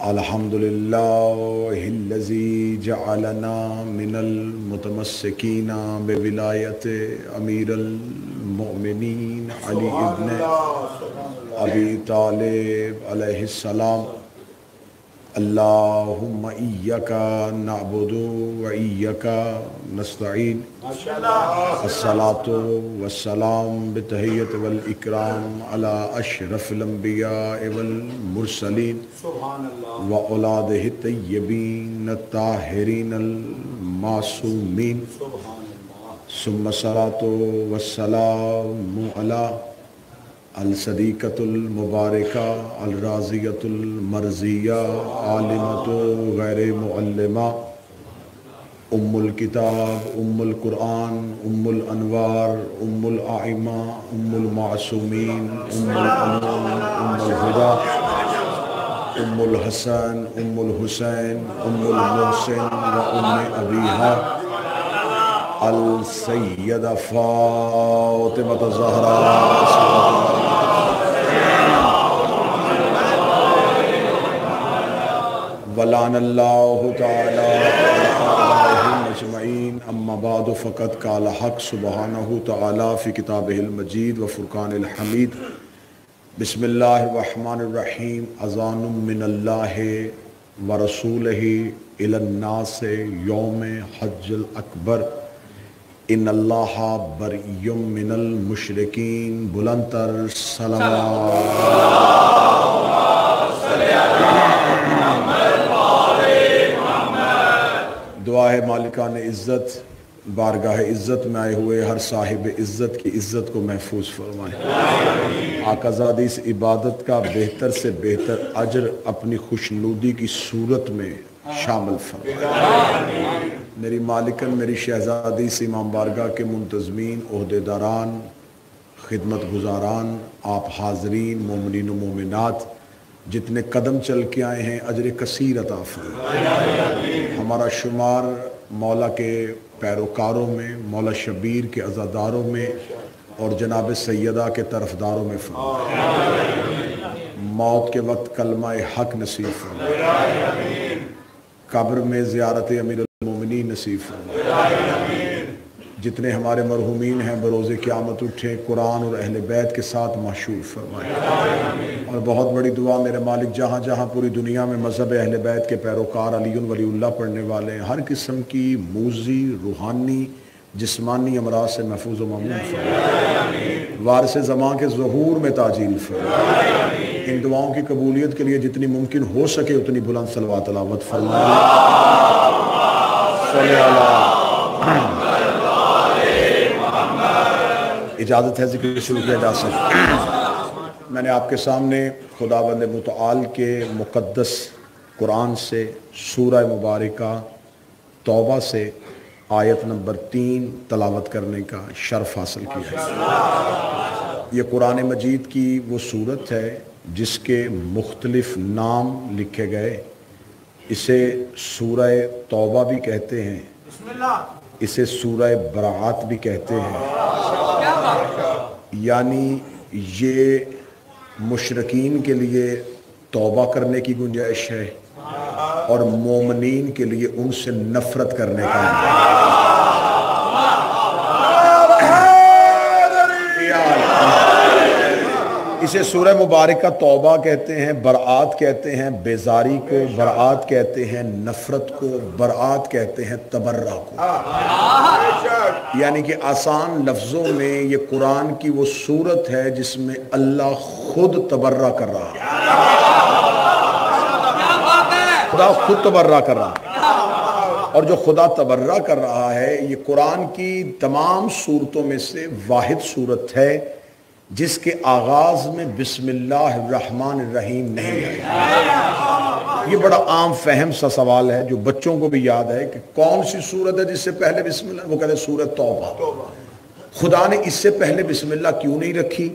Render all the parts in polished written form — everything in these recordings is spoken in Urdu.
الحمدللہ جعلنا من المتمسکین بولایت امیر المؤمنین علی ابن ابی طالب علیہ السلام. اللہم ایک نعبد و ایک نستعین. الصلاة والسلام بتحیت والاکرام علی اشرف الانبیاء والمرسلین و اولادہ الطیبین الطاہرین المعصومین. ثم الصلاة والسلام علی الصدیقۃ المبارکہ الرازیۃ المرضیہ عالمۃ غیر معلمہ ام الکتاب ام القرآن ام الانوار ام الائمہ ام المعصومین ام الامون ام الہدیٰ ام الحسن ام الحسین ام المحسن و ام ابیہا السیدہ فاطمہ الزہراء ولعن اللہ تعالی علیہم اجمعین. اما بعد فقد قال حق سبحانہ تعالی فی کتابہ المجید و فرقان الحمید. بسم اللہ الرحمن الرحیم. اذان من اللہ و رسولہ الی الناس یوم حج الاکبر ان اللہ بری من المشرکین. بلند تر صلوات. دعا ہے مالکان عزت بارگاہ عزت میں آئے ہوئے ہر صاحب عزت کی عزت کو محفوظ فرمائے. آقازادی اس عبادت کا بہتر سے بہتر اجر اپنی خوشنودی کی صورت میں شامل فرمائے. میری مالکن میری شہزادی اس امام بارگاہ کے منتظمین عہدیداران خدمت گزاران آپ حاضرین مومنین و مومنات جتنے قدم چل کے آئے ہیں اجر کثیر عطا فرمائے. ہمارا شمار مولا کے پیروکاروں میں مولا شبیر کے عزاداروں میں اور جناب سیدہ کے طرفداروں میں فرمائے. موت کے وقت کلمہ حق نصیب فرمائے. قبر میں زیارت امیر المومنین نصیب فرمائے. جتنے ہمارے مرحومین ہیں بروز قیامت اٹھیں قرآن اور اہل بیت کے ساتھ محشور فرمائے. اور بہت بڑی دعا میرے مالک جہاں جہاں پوری دنیا میں مذہب اہل بیت کے پیروکار علی ولی اللہ پڑھنے والے ہیں ہر قسم کی موذی روحانی جسمانی امراض سے محفوظ و مامون فرمائے. وارث زمان کے ظہور میں تاجیل فرمائے. ان دعاؤں کی قبولیت کے لیے جتنی ممکن ہو سکے اتنی بلند صلوات تلاوت فرمائے. صلی اللہ. اجازت ہے ذکر شروع کیا جا سکتا. میں نے آپ کے سامنے خداوند متعال کے مقدس قرآن سے سورہ مبارکہ توبہ سے آیت نمبر 3 تلاوت کرنے کا شرف حاصل کیا ہے. یہ قرآن مجید کی وہ صورت ہے جس کے مختلف نام لکھے گئے. اسے سورہ توبہ بھی کہتے ہیں, اسے سورہ براعت بھی کہتے ہیں. یعنی یہ مشرکین کے لیے توبہ کرنے کی گنجائش ہے اور مومنین کے لیے ان سے نفرت کرنے کا. اسے سورہ مبارکہ توبہ کہتے ہیں, برآت کہتے ہیں بیزاری کو, برآت کہتے ہیں نفرت کو, برآت کہتے ہیں تبرہ کو. یعنی کہ آسان لفظوں میں یہ قرآن کی وہ صورت ہے جس میں اللہ خود تبرہ کر رہا ہے. خدا خود تبرہ کر رہا ہے. اور جو خدا تبرہ کر رہا ہے یہ قرآن کی تمام صورتوں میں سے واحد صورت ہے جس کے آغاز میں بسم اللہ الرحمن الرحیم نہیں ہے. یہ بڑا عام فہم سا سوال ہے جو بچوں کو بھی یاد ہے کہ کون سی صورت ہے جس سے پہلے بسم اللہ, وہ کہتے ہیں سورۃ توبہ. خدا نے اس سے پہلے بسم اللہ کیوں نہیں رکھی؟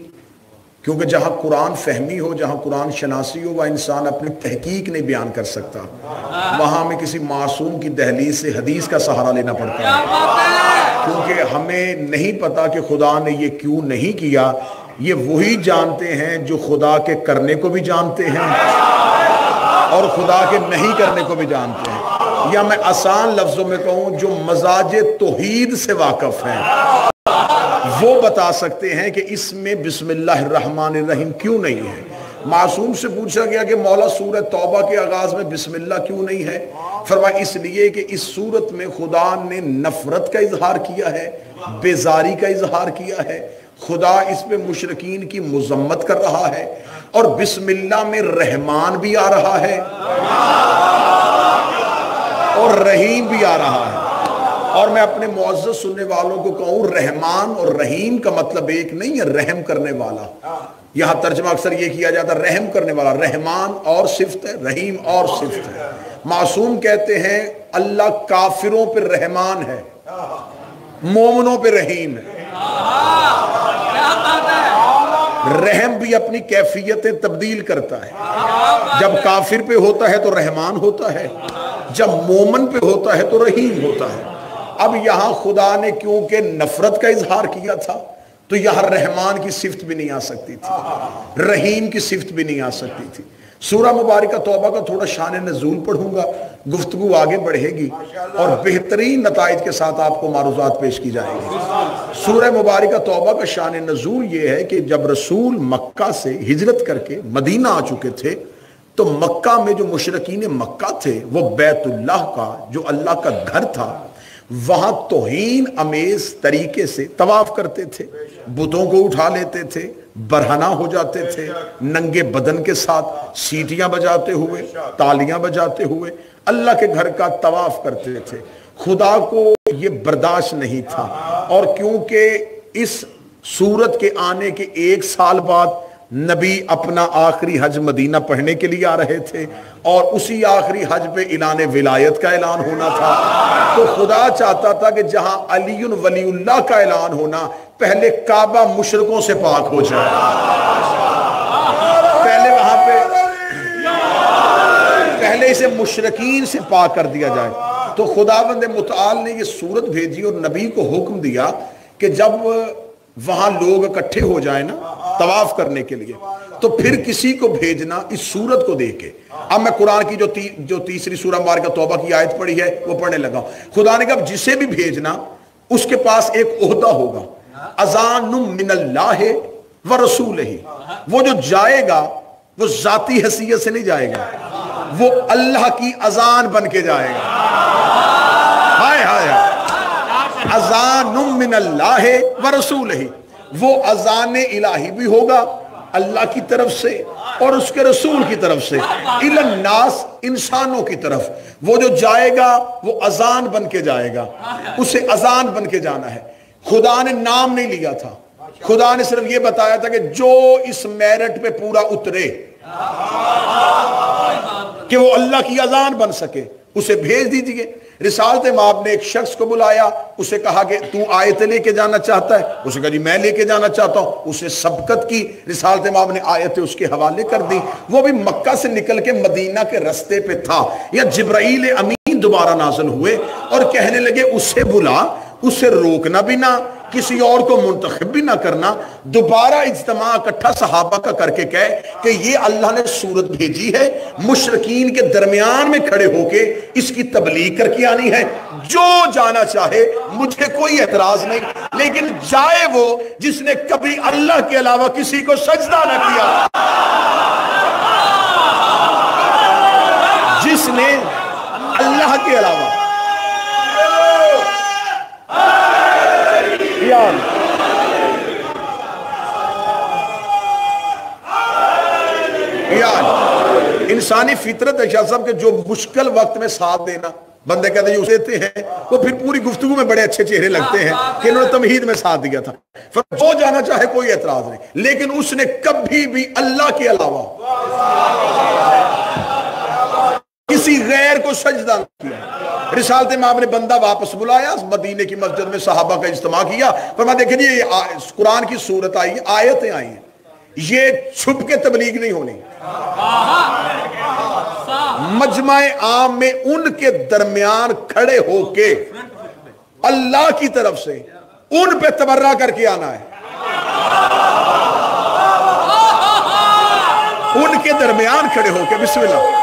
کیونکہ جہاں قرآن فہمی ہو, جہاں قرآن شناسی ہو, وہ انسان اپنی تحقیق نہیں بیان کر سکتا. وہاں ہمیں کسی معصوم کی دہلیز سے حدیث کا سہارا لینا پڑتا ہے, کیونکہ ہمیں نہیں پتا کہ خدا نے یہ کیوں نہیں کیا. یہ وہی جانتے ہیں جو خدا کے کرنے کو بھی جانتے ہیں اور خدا کے نہیں کرنے کو بھی جانتے ہیں، یا میں آسان لفظوں میں کہوں جو مزاج توحید سے واقف ہیں وہ بتا سکتے ہیں کہ اس میں بسم اللہ الرحمن الرحیم کیوں نہیں ہے۔ معصوم سے پوچھا گیا کہ مولا سورہ توبہ کے آغاز میں بسم اللہ کیوں نہیں ہے؟ فرمایا اس لیے کہ اس سورت میں خدا نے نفرت کا اظہار کیا ہے، بیزاری کا اظہار کیا ہے، خدا اس پہ مشرکین کی مذمت کر رہا ہے، اور بسم اللہ میں رحمان بھی آ رہا ہے اور رحیم بھی آ رہا ہے۔ اور میں اپنے معزز سننے والوں کو کہوں، رحمان اور رحیم کا مطلب ایک نہیں ہے، رحم کرنے والا۔ یہاں ترجمہ اکثر یہ کیا جاتا ہے رحم کرنے والا، رحمان اور صفت ہے، رحیم اور صفت ہے۔ معصوم کہتے ہیں اللہ کافروں پہ رحمان ہے، مومنوں پہ رحیم ہے۔ رحم بھی اپنی کیفیتیں تبدیل کرتا ہے، جب کافر پہ ہوتا ہے تو رحمان ہوتا ہے، جب مومن پہ ہوتا ہے تو رحیم ہوتا ہے۔ اب یہاں خدا نے کیونکہ نفرت کا اظہار کیا تھا تو یہاں رحمان کی صفت بھی نہیں آ سکتی تھی، رحیم کی صفت بھی نہیں آ سکتی تھی۔ سورہ مبارکہ توبہ کا تھوڑا شان نزول پڑھوں گا، گفتگو آگے بڑھے گی اور بہترین نتائج کے ساتھ آپ کو معروضات پیش کی جائے گی۔ سورہ مبارکہ توبہ کا شان نزول یہ ہے کہ جب رسول مکہ سے ہجرت کر کے مدینہ آ چکے تھے تو مکہ میں جو مشرکین مکہ تھے وہ بیت اللہ کا جو اللہ کا گھر تھا وہاں توہین امیز طریقے سے طواف کرتے تھے، بتوں کو اٹھا لیتے تھے، برہنہ ہو جاتے تھے، ننگے بدن کے ساتھ سیٹیاں بجاتے ہوئے، تالیاں بجاتے ہوئے اللہ کے گھر کا طواف کرتے تھے۔ خدا کو یہ برداشت نہیں تھا، اور کیونکہ اس سورت کے آنے کے 1 سال بعد نبی اپنا آخری حج مدینہ پڑھنے کے لیے آ رہے تھے اور اسی آخری حج پہ اعلان ولایت کا اعلان ہونا تھا، تو خدا چاہتا تھا کہ جہاں علی ولی اللہ کا اعلان ہونا پہلے کعبہ مشرکوں سے پاک ہو جائے، پہلے وہاں پہ پہلے اسے مشرکین سے پاک کر دیا جائے۔ تو خداوند متعال نے یہ سورت بھیجی اور نبی کو حکم دیا کہ جب وہاں لوگ اکٹھے ہو جائیں نا طواف کرنے کے لیے تو پھر کسی کو بھیجنا اس سورت کو دیکھ کے۔ اب میں قرآن کی جو تیسری سورہ مبارکہ توبہ کی آیت پڑھی ہے وہ پڑھنے لگا۔ خدا نے کہا جسے بھی بھیجنا اس کے پاس ایک عہدہ ہوگا، اذان من اللہ و رسولہ، وہ جو جائے گا وہ ذاتی حیثیت سے نہیں جائے گا، وہ اللہ کی اذان بن کے جائے گا۔ ہائے ہائے ہائے، اذان من اللہ و رسولہ، وہ اذان الہی بھی ہوگا اللہ کی طرف سے اور اس کے رسول کی طرف سے، الی الناس، انسانوں کی طرف۔ وہ جو جائے گا وہ اذان بن کے جائے گا، اسے اذان بن کے جانا ہے۔ خدا نے نام نہیں لیا تھا، خدا نے صرف یہ بتایا تھا کہ جو اس میرٹ پہ پورا اترے کہ وہ اللہ کی اذان بن سکے اسے بھیج دیجئے۔ رسالت مآب نے ایک شخص کو بلایا، اسے کہا کہ تو آیت لے کے جانا چاہتا ہے؟ اسے کہا جی میں لے کے جانا چاہتا ہوں۔ اسے سبقت کی، رسالت مآب نے آیتیں اس کے حوالے کر دی۔ وہ بھی مکہ سے نکل کے مدینہ کے رستے پہ تھا، یا جبرائیل امین دوبارہ نازل ہوئے اور کہنے لگے اسے بلا، اسے روکنا بھی نہ، کسی اور کو منتخب بھی نہ کرنا، دوبارہ اجتماع اکٹھا صحابہ کا کر کے کہے کہ یہ اللہ نے سورت بھیجی ہے، مشرکین کے درمیان میں کھڑے ہو کے اس کی تبلیغ کر کے آنی ہے، جو جانا چاہے مجھے کوئی اعتراض نہیں، لیکن جائے وہ جس نے کبھی اللہ کے علاوہ کسی کو سجدہ نہ کیا، جس نے اللہ کے علاوہ انسانی فطرت ہے شاہ صاحب کہ جو مشکل وقت میں ساتھ دینا، بندے کہتے ہیں اسے دیتے ہیں وہ پھر پوری گفتگو میں بڑے اچھے چہرے لگتے ہیں کہ انہوں نے تمہید میں ساتھ دیا تھا، جو جانا چاہے کوئی اعتراض نہیں، لیکن اس نے کبھی بھی اللہ کے علاوہ کسی غیر کو سجدہ نہ کیا۔ رسالت مآب نے بندہ واپس بلایا، مدینے کی مسجد میں صحابہ کا اجتماع کیا، فرمایا دیکھیں جی یہ قرآن کی صورت آئی ہے، آیتیں آئی ہیں، یہ چھپ کے تبلیغ نہیں ہونی، مجمع عام میں ان کے درمیان کھڑے ہو کے اللہ کی طرف سے ان پہ تبرہ کر کے آنا ہے، ان کے درمیان کھڑے ہو کے بسم اللہ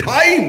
2.5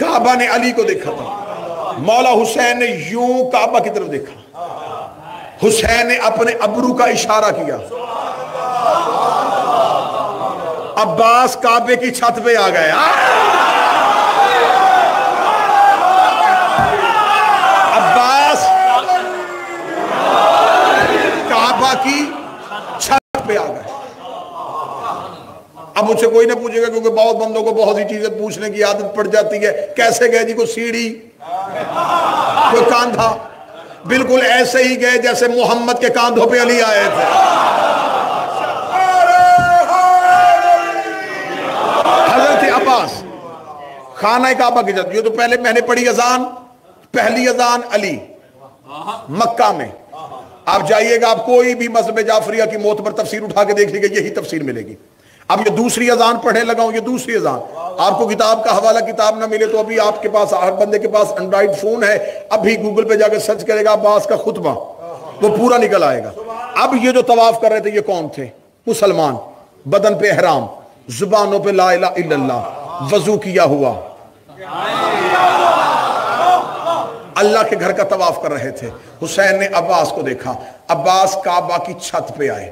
کعبہ نے علی کو دیکھا تھا، مولا حسین نے یوں کعبہ کی طرف دیکھا، حسین نے اپنے ابرو کا اشارہ کیا، عباس کعبے کی چھت پہ آ گئے، عباس کعبہ کی چھت پہ آ گئے۔ اب مجھ سے کوئی نہ پوچھے گا، کیونکہ بہت بندوں کو بہت سی چیزیں پوچھنے کی عادت پڑ جاتی ہے، کیسے گئے جی؟ کوئی سیڑھی، کوئی کاندھا؟ بالکل ایسے ہی گئے جیسے محمد کے کاندھوں پہ علی آئے تھے۔ حضرت عباس خانہ کعبہ کی جد، یہ تو پہلے میں نے پڑھی اذان، پہلی اذان علی مکہ میں۔ آپ جائیے گا، آپ کوئی بھی مذہب جعفریہ کی معتبر تفسیر اٹھا کے دیکھ لیجیے گا، یہی تفسیر ملے گی۔ اب یہ دوسری اذان پڑھنے لگا ہوں، یہ دوسری اذان۔ آپ کو کتاب کا حوالہ کتاب نہ ملے تو ابھی آپ کے پاس، ہر بندے کے پاس اینڈرائیڈ فون ہے، ابھی گوگل پہ جا کے سرچ کرے گا عباس کا خطبہ، وہ پورا نکل آئے گا۔ اب یہ جو طواف کر رہے تھے یہ کون تھے؟ مسلمان، بدن پہ احرام، زبانوں پہ لا الہ الا اللہ، وضو کیا ہوا، اللہ کے گھر کا طواف کر رہے تھے۔ حسین نے عباس کو دیکھا، عباس کعبہ کی چھت پہ آئے۔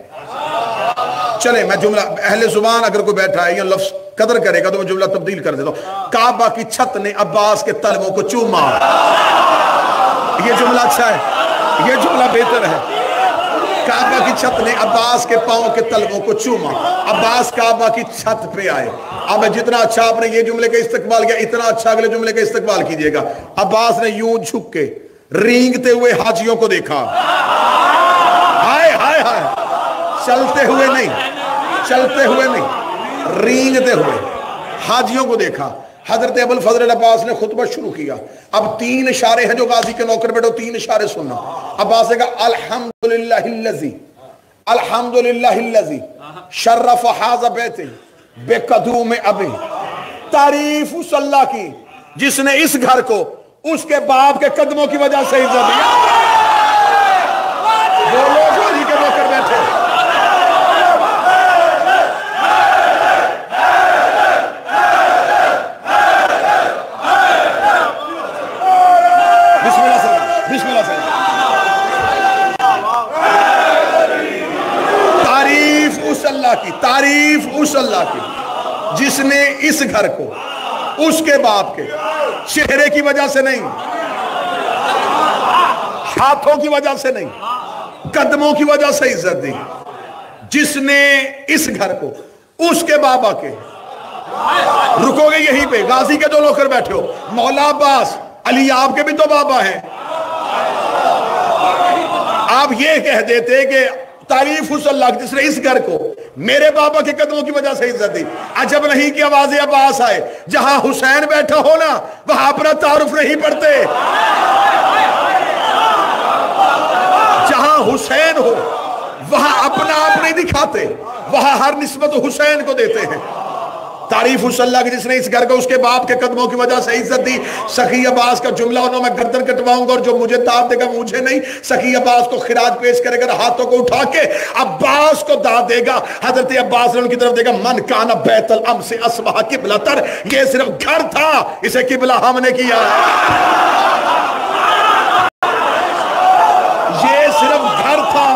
چلے میں جملہ، اہل زبان اگر کوئی بیٹھا ہے یا لفظ قدر کرے گا تو میں جملہ تبدیل کر دیتا ہوں۔ کعبہ کی چھت نے عباس کے تلووں کو چوما۔ یہ جملہ اچھا ہے، یہ جملہ بہتر ہے۔ کعبہ کی چھت نے عباس کے پاؤں کے تلووں کو چوما۔ عباس کعبہ کی چھت پہ آئے۔ اب جتنا اچھا آپ نے یہ جملے کا استقبال کیا، اتنا اچھا اگلے جملے کا استقبال کیجئے گا۔ عباس نے یوں جھک کے رینگتے ہوئے حاجیوں کو دیکھا، ہائے ہائے ہائے، چلتے ہوئے نہیں، چلتے ہوئے نہیں، رینگتے ہوئے حاجیوں کو دیکھا۔ حضرت ابوالفضل عباس نے خطبہ شروع کیا۔ اب 3 اشارے ہیں جو غازی کے نوکر بیٹھو، 3 اشارے سننا۔ عباس نے کہا الحمدللہ الذی، الحمدللہ الذی شرف ھذا بیت بقدوم ابی، تعریف اس اللہ کی جس نے اس گھر کو اس کے باپ کے قدموں کی وجہ سے عزت دیا۔ وہ لوگ غازی کے نوکر بیٹھے، تعریف اس اللہ کی جس نے اس گھر کو اس کے باپ کے چہرے کی وجہ سے نہیں، ہاتھوں کی وجہ سے نہیں، قدموں کی وجہ سے عزت دی، جس نے اس گھر کو اس کے بابا کے۔ رکو گے یہیں پہ، غازی کے جو نوکر بیٹھے ہو، مولا عباس علی آپ کے بھی تو بابا ہیں، آپ یہ کہہ دیتے کہ تعریف اس اللہ جس نے اس گھر کو میرے بابا کے قدموں کی وجہ سے عزت دی۔ عجب نہیں کہ آواز عباس آئے، جہاں حسین بیٹھا ہو نا وہاں اپنا تعارف نہیں پڑھتے، جہاں حسین ہو وہاں اپنا آپ نہیں دکھاتے، وہاں ہر نسبت حسین کو دیتے ہیں۔ تعریف اس اللہ کی جس نے اس گھر کو اس کے باپ کے قدموں کی وجہ سے عزت دی۔ سخی عباس کا جملہ انہوں میں گردن کٹواؤں گا، اور جو مجھے داد دے گا مجھے نہیں، سخی عباس کو خراج پیش کرے گا، ہاتھوں کو اٹھا کے عباس کو داد دے گا۔ حضرت عباس نے ان کی طرف دے گا، من کان بیت الام سے اصبح قبلہ تر، یہ صرف گھر تھا، اسے قبلہ ہم نے کیا ہے، یہ صرف گھر تھا۔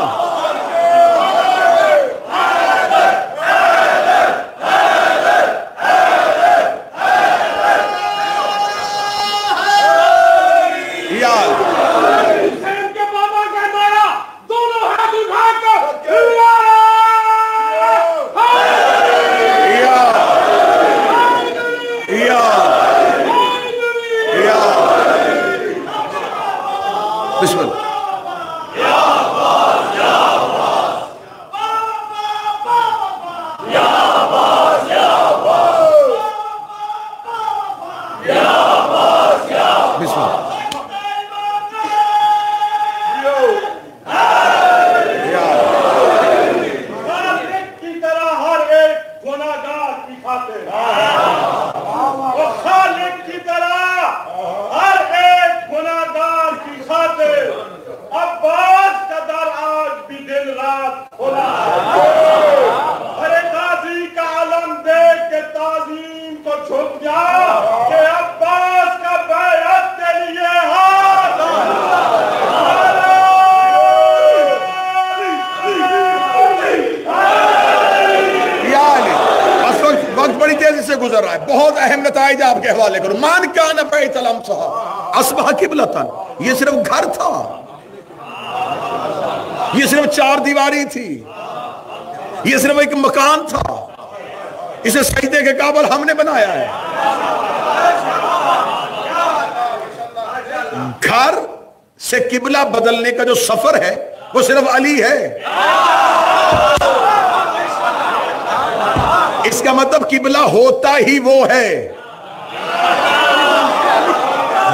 تعظیم کو جھک جا کہ عباس گزر رہا ہے. بہت اہم نتائج آپ کے حوالے کروں. من کان بیت الامصح اصبح قبلۃ. یہ صرف گھر تھا, یہ صرف چار دیواری تھی, یہ صرف ایک مکان تھا. اسے سجدے کے قابل ہم نے بنایا ہے. گھر سے قبلہ بدلنے کا جو سفر ہے وہ صرف علی ہے. اس کا مطلب قبلہ ہوتا ہی وہ ہے.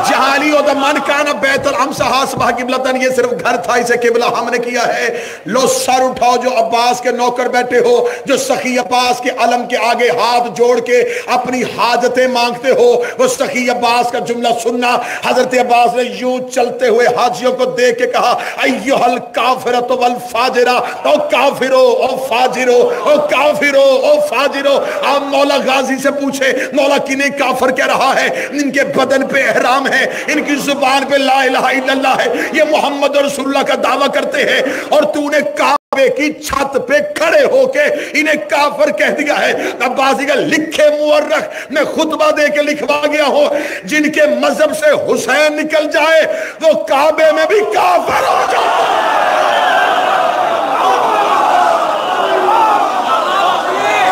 جہاں علی ہوتا من کان بیت الامصح اصبح قبلۃ, یہ صرف گھر تھا, اسے قبلہ ہم نے کیا ہے. لو سر اٹھاؤ جو عباس کے نوکر بیٹھے ہو, جو سخی عباس کے علم کے آگے ہاتھ جوڑ کے اپنی حاجتیں مانگتے ہو, وہ سخی عباس کا جملہ سننا. حضرت عباس نے یوں چلتے ہوئے حاجیوں کو دیکھ کے کہا ایھا الکافرۃ والفاجرہ, او کافرو او فاجرو, او کافرو او فاجرو. آپ مولا غازی سے پوچھے مولا کنہیں کافر کہہ رہا ہے؟ ان کے بدن پہ احرام ہے, ان کی زبان پہ لا الہ الا اللہ ہے, یہ محمد رسول اللہ کا دعویٰ کرتے ہیں, اور تو نے کعبے کی چھت پہ کھڑے ہو کے انہیں کافر کہہ دیا ہے. عباسی کا لکھے مورخ میں خطبہ دے کے لکھوا گیا ہو, جن کے مذہب سے حسین نکل جائے وہ کعبے میں بھی کافر ہو جاتا.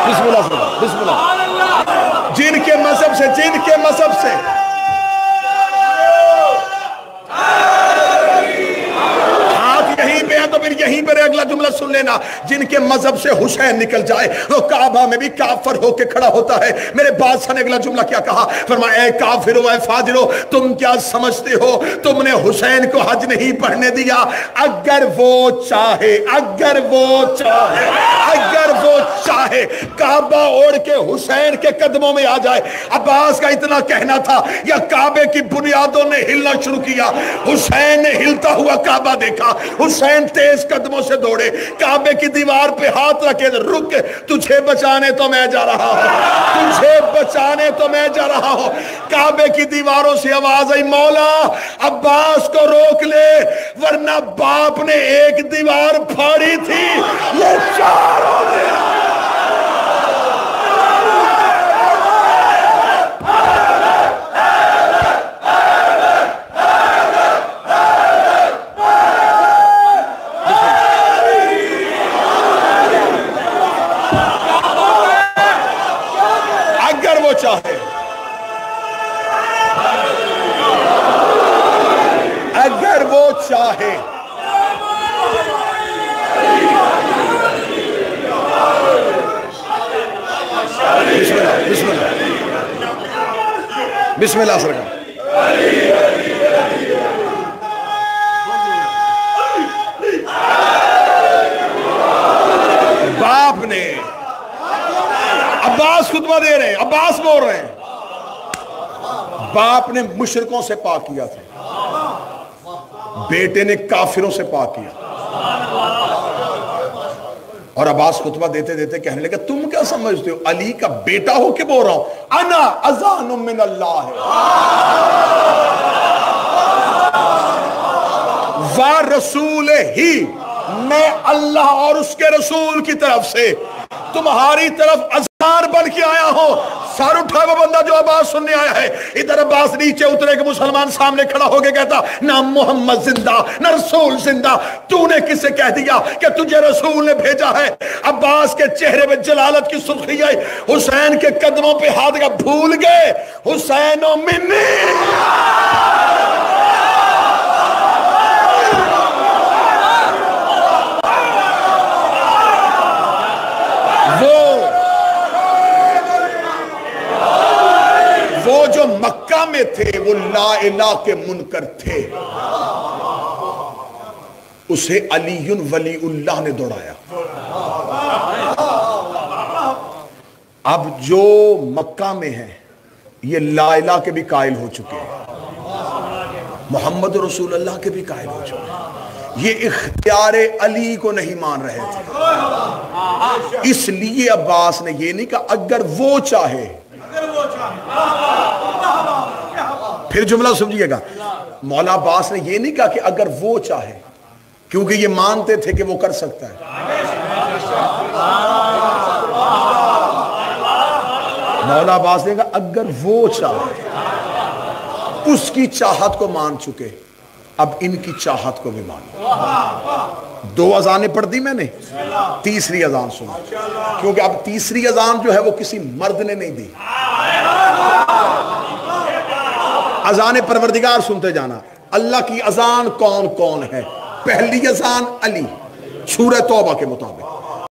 بسم اللہ بسم اللہ. جن کے مذہب سے یہیں پہ ہے تو پھر یہیں پر اگلا جملہ سن لینا. جن کے مذہب سے حسین نکل جائے وہ کعبہ میں بھی کافر ہو کے کھڑا ہوتا ہے. میرے بادشاہ نے اگلا جملہ کیا کہا؟ فرمایا اے کافرو اے فاجرو, تم کیا سمجھتے ہو تم نے حسین کو حج نہیں پڑھنے دیا؟ اگر وہ چاہے کعبہ اوڑھ کے حسین کے قدموں میں آ جائے. عباس کا اتنا کہنا تھا, یا کعبے کی بنیادوں نے ہلنا شروع کیا, حسین نے ہلتا ہوا کعبہ دیکھا, حسین تیز قدموں سے دوڑے, کعبے کی دیوار پہ ہاتھ رکھے, رک تجھے بچانے تو میں جا رہا ہوں. کعبے کی دیواروں سے آواز آئی مولا عباس کو روک لے, ورنہ باپ نے ایک دیوار پھاڑی تھی, یہ چار ہو گیا. اگر وہ چاہے بسم اللہ سرکار. باپ نے, عباس خطبہ دے رہے ہیں, عباس بول رہے ہیں, باپ نے مشرکوں سے پاک کیا تھا, بیٹے نے کافروں سے پاک کیا. اور عباس خطبہ دیتے دیتے کہنے لگے تم کیا سمجھتے ہو علی کا بیٹا ہو کے بول رہا ہوں, انا اذان من اللہ و رسول ہی, میں اللہ اور اس کے رسول کی طرف سے تمہاری طرف اذان بن کے آیا ہوں. سر اٹھا وہ بندہ جو عباس سننے آیا ہے. ادھر عباس نیچے اترے کہ مسلمان سامنے کھڑا ہو کے کہتا نہ محمد زندہ نہ رسول زندہ, تو نے کس سے کہہ دیا کہ تجھے رسول نے بھیجا ہے؟ عباس کے چہرے پہ جلالت کی سرخی آئی, حسین کے قدموں پہ ہاتھ کا, بھول گئے حسین و منی. وہ جو مکہ میں تھے وہ لا الہ کے منکر تھے, اسے علی ولی اللہ نے دوڑایا. اب جو مکہ میں ہیں یہ لا الہ کے بھی قائل ہو چکے ہیں, محمد رسول اللہ کے بھی قائل ہو چکے ہیں. یہ اختیار علی کو نہیں مان رہے تھے, اس لیے عباس نے یہ نہیں کہا اگر وہ چاہے. پھر جملہ سمجھیے گا, مولا عباس نے یہ نہیں کہا کہ اگر وہ چاہے, کیونکہ یہ مانتے تھے کہ وہ کر سکتا ہے. مولا عباس نے کہا اگر وہ چاہے اس کی چاہت کو مان چکے اب ان کی چاہت کو بھی مانو. 2 اذانیں پڑھ دی میں نے, تیسری اذان سنا, کیونکہ اب تیسری اذان جو ہے وہ کسی مرد نے نہیں دی. اذان پروردگار سنتے جانا. اللہ کی اذان کون کون ہے؟ پہلی اذان علی سورہ توبہ کے مطابق,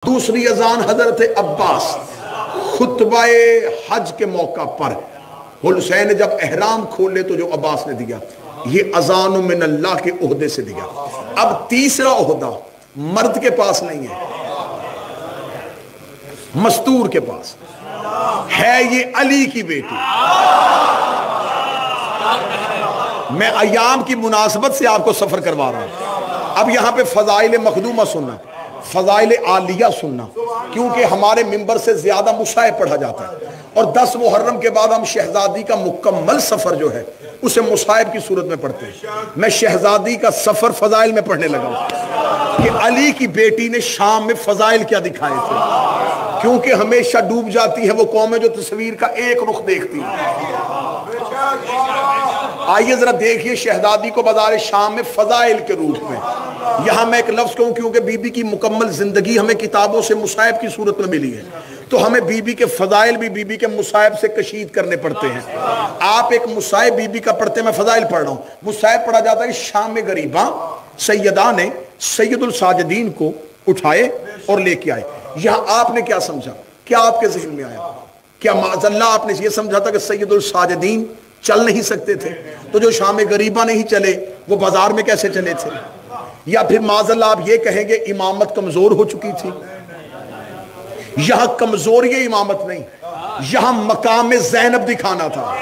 دوسری اذان حضرت عباس خطبہ حج کے موقع پر حسین نے جب احرام کھولے تو جو عباس نے دیا, یہ اذان من اللہ کے عہدے سے دیا. اب تیسرا عہدہ مرد کے پاس نہیں ہے, مستور کے پاس ہے, یہ علی کی بیٹی. میں ایام کی مناسبت سے آپ کو سفر کروا رہا ہوں. اب یہاں پہ فضائل مخدومہ سننا, فضائل عالیہ سننا, کیونکہ ہمارے ممبر سے زیادہ مصائب پڑھا جاتا ہے, اور 10 محرم کے بعد ہم شہزادی کا مکمل سفر جو ہے اسے مصائب کی صورت میں پڑھتے ہیں. میں شہزادی کا سفر فضائل میں پڑھنے لگا ہوں کہ علی کی بیٹی نے شام میں فضائل کیا دکھائے تھے, کیونکہ ہمیشہ ڈوب جاتی ہے وہ قومیں جو تصویر کا ایک رخ دیکھتی ہیں. آئیے ذرا دیکھیے شہزادی کو بازار شام میں فضائل کے روپ میں. یہاں میں ایک لفظ کہوں کیونکہ بی بی کی مکمل زندگی ہمیں کتابوں سے مصائب کی صورت میں ملی ہے, تو ہمیں بی بی کے فضائل بھی بی بی کے مصائب سے کشید کرنے پڑتے ہیں. آپ ایک مصائب بی بی کا پڑھتے, میں فضائل پڑھ رہا ہوں. مصائب پڑھا جاتا ہے شام میں غریباں سیدہ نے سید الساجدین کو اٹھائے اور لے کے آئے. یہاں آپ نے کیا سمجھا؟ کیا آپ کے ذہن میں آیا؟ کیا معاذ اللہ آپ نے یہ سمجھا تھا کہ سید الساجدین چل نہیں سکتے تھے, تو جو شام غریبہ نہیں چلے وہ بازار میں کیسے چلے تھے؟ یا پھر معاذ اللہ آپ یہ کہیں گے امامت کمزور ہو چکی تھی؟ یہاں کمزوری امامت نہیں, یہاں مقام زینب دکھانا تھا.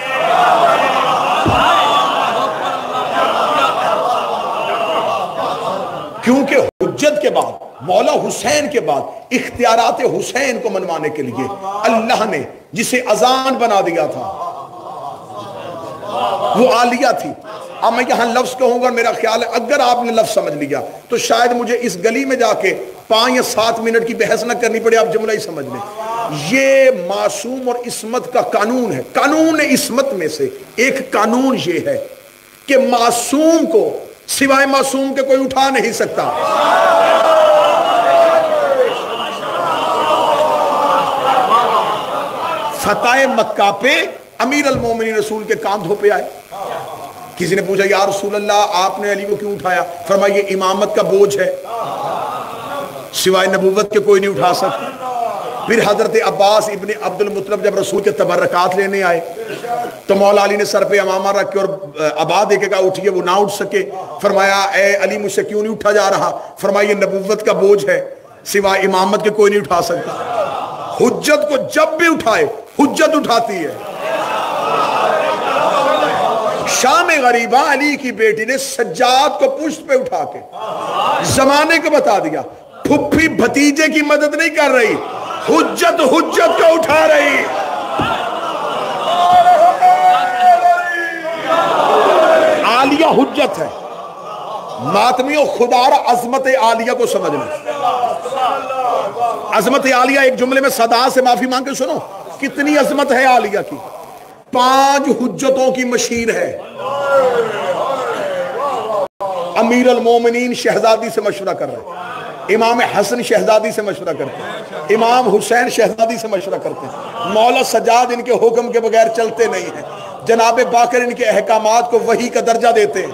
کیونکہ حجت کے بعد, مولا حسین کے بعد اختیارات حسین کو منوانے کے لیے اللہ نے جسے اذان بنا دیا تھا وہ عالیہ تھی. اب میں یہاں لفظ کہوں گا, میرا خیال ہے اگر آپ نے لفظ سمجھ لیا تو شاید مجھے اس گلی میں جا کے 5 یا 7 منٹ کی بحث نہ کرنی پڑے, آپ جملہ ہی سمجھ لیں. یہ معصوم اور عصمت کا قانون ہے. قانون عصمت میں سے ایک قانون یہ ہے کہ معصوم کو سوائے معصوم کے کوئی اٹھا نہیں سکتا. فتح مکہ پہ امیر المومنین رسول کے کاندھوں پہ آئے. کسی نے پوچھا یا رسول اللہ آپ نے علی کو کیوں اٹھایا؟ فرمایا یہ امامت کا بوجھ ہے, سوائے نبوت کے کوئی نہیں اٹھا سکتا. پھر حضرت عباس ابن عبد المطلب جب رسول کے تبرکات لینے آئے تو مولا علی نے سر پہ امامہ رکھ کے اور ابا دے کے کہا اٹھیے, وہ نہ اٹھ سکے. فرمایا اے علی مجھ سے کیوں نہیں اٹھا جا رہا؟ فرمایا یہ نبوت کا بوجھ ہے, سوائے امامت کے کوئی نہیں اٹھا سکتا. حجت کو جب بھی اٹھائے حجت اٹھاتی ہے. شام غریبہ علی کی بیٹی نے سجاد کو پشت پہ اٹھا کے زمانے کو بتا دیا پھپھی بھتیجے کی مدد نہیں کر رہی, حجت حجت کو اٹھا رہی. عالیہ حجت ہے. ماتمیوں خدا را عظمت عالیہ کو سمجھنا. عظمت عالیہ ایک جملے میں صدا سے معافی مانگ کے سنو کتنی عظمت ہے عالیہ کی. 5 حجتوں کی مشیر ہے. امیر المومنین شہزادی سے مشورہ کر رہے ہیں, امام حسن شہزادی سے مشورہ کرتے ہیں, امام حسین شہزادی سے مشورہ کرتے ہیں, مولا سجاد ان کے حکم کے بغیر چلتے نہیں ہیں, جناب باقر ان کے احکامات کو وحی کا درجہ دیتے ہیں.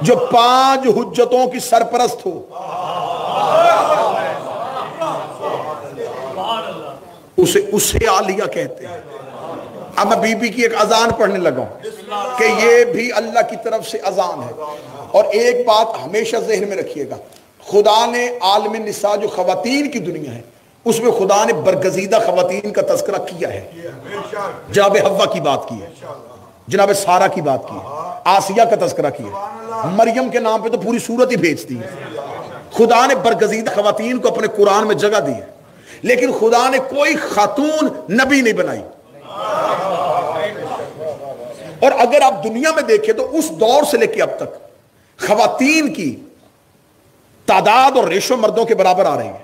جو 5 حجتوں کی سرپرست ہو اسے عالیہ کہتے ہیں. اب میں بی بی کی ایک اذان پڑھنے لگا ہوں کہ یہ بھی اللہ کی طرف سے اذان ہے. اور ایک بات ہمیشہ ذہن میں رکھیے گا, خدا نے عالم نساء جو خواتین کی دنیا ہے اس میں خدا نے برگزیدہ خواتین کا تذکرہ کیا ہے. جناب حوا کی بات کی ہے, جناب سارہ کی بات کی ہے, آسیہ کا تذکرہ کیا ہے, مریم کے نام پہ تو پوری سورت ہی بھیجتی ہے. خدا نے برگزیدہ خواتین کو اپنے قرآن میں جگہ دی ہے, لیکن خدا نے کوئی خاتون نبی نہیں بنائی. اور اگر آپ دنیا میں دیکھیں تو اس دور سے لے کے اب تک خواتین کی تعداد اور ریشو مردوں کے برابر آ رہی ہے.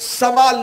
1.25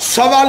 1.25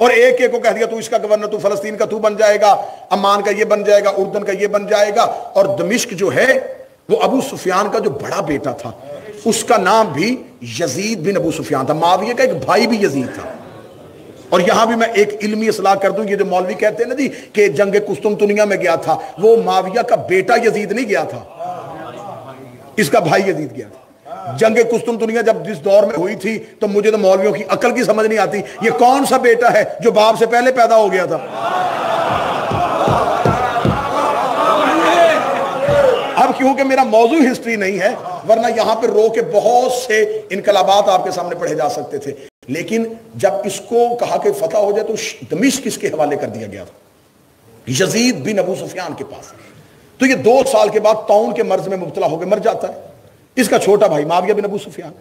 اور ایک ایک کو کہہ دیا تو اس کا گورنر، تو فلسطین کا تو بن جائے گا، عمان کا یہ بن جائے گا، اردن کا یہ بن جائے گا. اور دمشق جو ہے وہ ابو سفیان کا جو بڑا بیٹا تھا اس کا نام بھی یزید بن ابو سفیان تھا. معاویہ کا ایک بھائی بھی یزید تھا. اور یہاں بھی میں ایک علمی اصلاح کر دوں، یہ جو مولوی کہتے ہیں نا جی کہ جنگ قسطنطنیہ میں گیا تھا، وہ معاویہ کا بیٹا یزید نہیں گیا تھا، اس کا بھائی یزید گیا تھا. جنگ قسطنطنیہ جب جس دور میں ہوئی تھی تو مجھے تو مولویوں کی عقل کی سمجھ نہیں آتی، یہ کون سا بیٹا ہے جو باپ سے پہلے پیدا ہو گیا تھا. اب کیونکہ میرا موضوع ہسٹری نہیں ہے، ورنہ یہاں پہ رو کے بہت سے انقلابات آپ کے سامنے پڑھے جا سکتے تھے. لیکن جب اس کو کہا کہ فتح ہو جائے تو دمشق کس کے حوالے کر دیا گیا تھا؟ یزید بن ابو سفیان کے پاس. تو یہ 2 سال کے بعد طاعون کے مرض میں مبتلا ہو کے مر جاتا ہے. اس کا چھوٹا بھائی معاویہ بن ابو سفیان،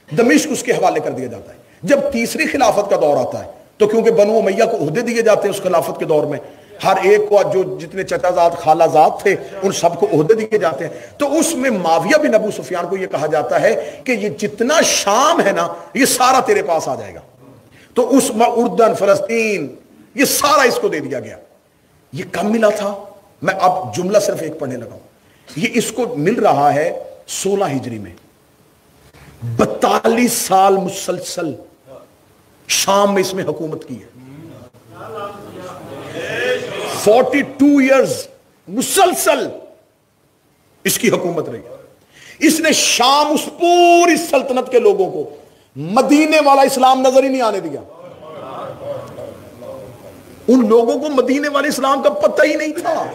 دمشق اس کے حوالے کر دیا جاتا ہے. جب تیسری خلافت کا دور آتا ہے تو کیونکہ بنو امیہ کو عہدے دیے جاتے ہیں اس خلافت کے دور میں، ہر ایک کو جو جتنے چچا زاد خالہ زاد تھے ان سب کو عہدے دیے جاتے ہیں. تو اس میں معاویہ بن ابو سفیان کو یہ کہا جاتا ہے کہ یہ جتنا شام ہے نا یہ سارا تیرے پاس آ جائے گا. تو اس میں اردن، فلسطین، یہ سارا اس کو دے دیا گیا. یہ کب ملا تھا؟ میں اب جملہ صرف ایک پڑھنے لگا ہوں. یہ اس کو مل رہا ہے 16 ہجری میں. 42 سال مسلسل شام میں اس میں حکومت کی ہے. 42 ایئرز مسلسل اس کی حکومت رہی. اس نے شام اس پوری سلطنت کے لوگوں کو مدینے والا اسلام نظر ہی نہیں آنے دیا. ان لوگوں کو مدینے والے اسلام کا پتہ ہی نہیں تھا.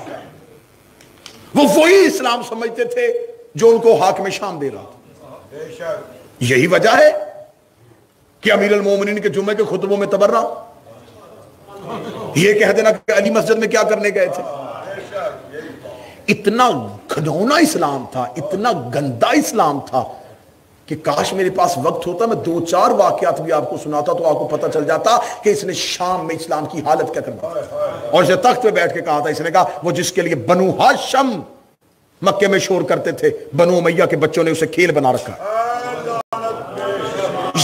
وہ وہی اسلام سمجھتے تھے جو ان کو حاکم شام دے رہا تھا. یہی وجہ ہے کہ امیر المومنین کے جمعے کے خطبوں میں تبرہ یہ کہہ دینا کہ علی مسجد میں کیا کرنے گئے تھے. اتنا گھنونا اسلام تھا، اتنا گندا اسلام تھا کہ کاش میرے پاس وقت ہوتا میں 2-4 واقعات بھی آپ کو سناتا تو آپ کو پتہ چل جاتا کہ اس نے شام میں اسلام کی حالت کیا کرتا. اور اسے تخت پہ بیٹھ کے کہا تھا، اس نے کہا وہ جس کے لیے بنو ہاشم مکے میں شور کرتے تھے، بنو امیہ کے بچوں نے اسے کھیل بنا رکھا.